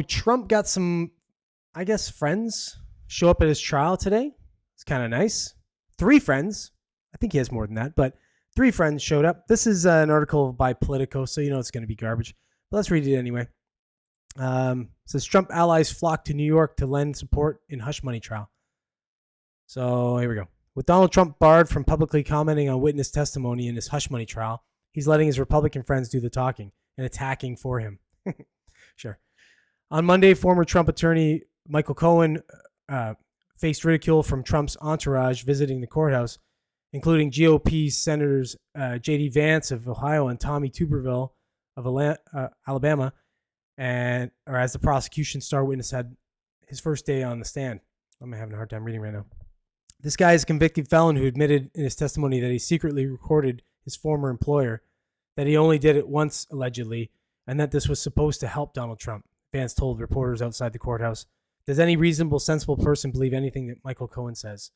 Trump got some, I guess, friends show up at his trial today. It's kind of nice. 3 friends. I think he has more than that, but 3 friends showed up. This is an article by Politico, so you know it's going to be garbage. But let's read it anyway. Says Trump allies flock to New York to lend support in hush money trial. So here we go. With Donald Trump barred from publicly commenting on witness testimony in his hush money trial, he's letting his Republican friends do the talking and attacking for him. Sure. On Monday, former Trump attorney Michael Cohen faced ridicule from Trump's entourage visiting the courthouse, including GOP Senators J.D. Vance of Ohio and Tommy Tuberville of Alabama, or as the prosecution star witness had his first day on the stand. I'm having a hard time reading right now. This guy is a convicted felon who admitted in his testimony that he secretly recorded his former employer, that he only did it once, allegedly, and that this was supposed to help Donald Trump. Vance told reporters outside the courthouse. Does any reasonable, sensible person believe anything that Michael Cohen says?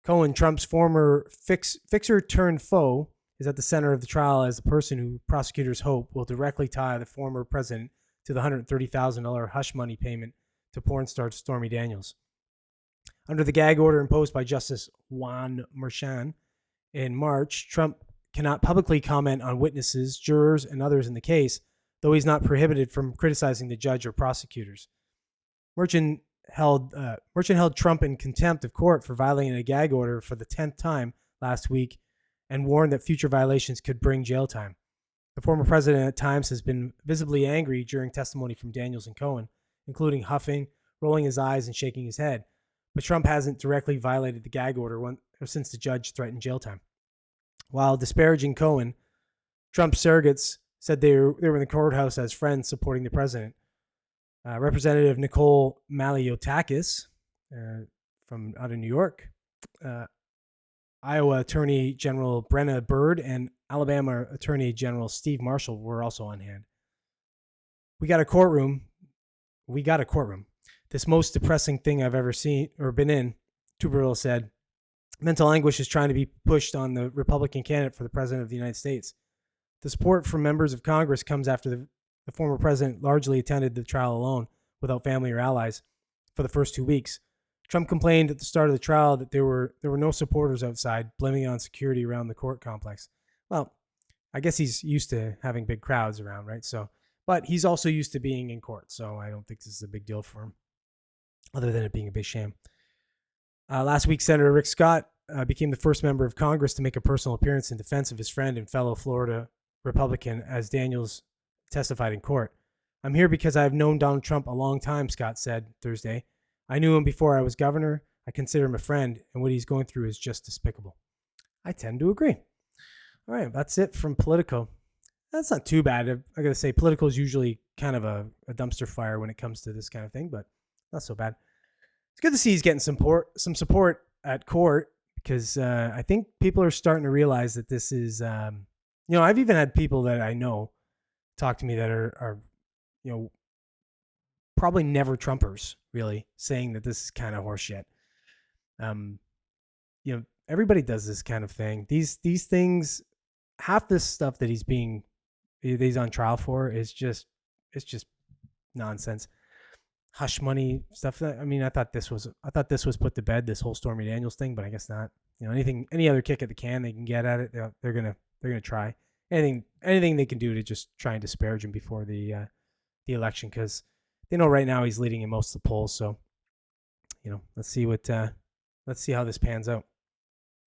Cohen, Trump's former fixer turned foe, is at the center of the trial as the person who prosecutors hope will directly tie the former president to the $130,000 hush money payment to porn star Stormy Daniels. Under the gag order imposed by Justice Juan Merchan in March, Trump cannot publicly comment on witnesses, jurors, and others in the case, though he's not prohibited from criticizing the judge or prosecutors. Merchan held Trump in contempt of court for violating a gag order for the 10th time last week and warned that future violations could bring jail time. The former president at times has been visibly angry during testimony from Daniels and Cohen, including huffing, rolling his eyes, and shaking his head. But Trump hasn't directly violated the gag order since the judge threatened jail time. While disparaging Cohen, Trump's surrogates said they were in the courthouse as friends supporting the president. Representative Nicole Maliotakis from out of New York, Iowa Attorney General Brenna Byrd, and Alabama Attorney General Steve Marshall were also on hand. We got a courtroom. This most depressing thing I've ever seen or been in, Tuberville said. Mental anguish is trying to be pushed on the Republican candidate for the president of the United States. The support from members of Congress comes after the former president largely attended the trial alone, without family or allies, for the first 2 weeks. Trump complained at the start of the trial that there were no supporters outside, blaming it on security around the court complex. Well, I guess he's used to having big crowds around, right? But he's also used to being in court, so I don't think this is a big deal for him, other than it being a big shame. Last week, Senator Rick Scott became the first member of Congress to make a personal appearance in defense of his friend and fellow Florida Republican as Daniels testified in court. I'm here because I've known Donald Trump a long time, Scott said Thursday. I knew him before I was governor. I consider him a friend, and what he's going through is just despicable. I tend to agree. All right, that's it from Politico. That's not too bad. I got to say, Politico is usually kind of a dumpster fire when it comes to this kind of thing, but not so bad. It's good to see he's getting some support at court, because I think people are starting to realize that this is, I've even had people that I know talk to me that are probably never Trumpers, really, saying that this is kind of horseshit. Everybody does this kind of thing. These things, half this stuff that he's on trial for is just nonsense. Hush money stuff. I thought this was put to bed, this whole Stormy Daniels thing, but I guess not. Any other kick at the can they can get at it, they're gonna try anything they can do to just try and disparage him before the election, because they know right now he's leading in most of the polls. So, let's see how this pans out.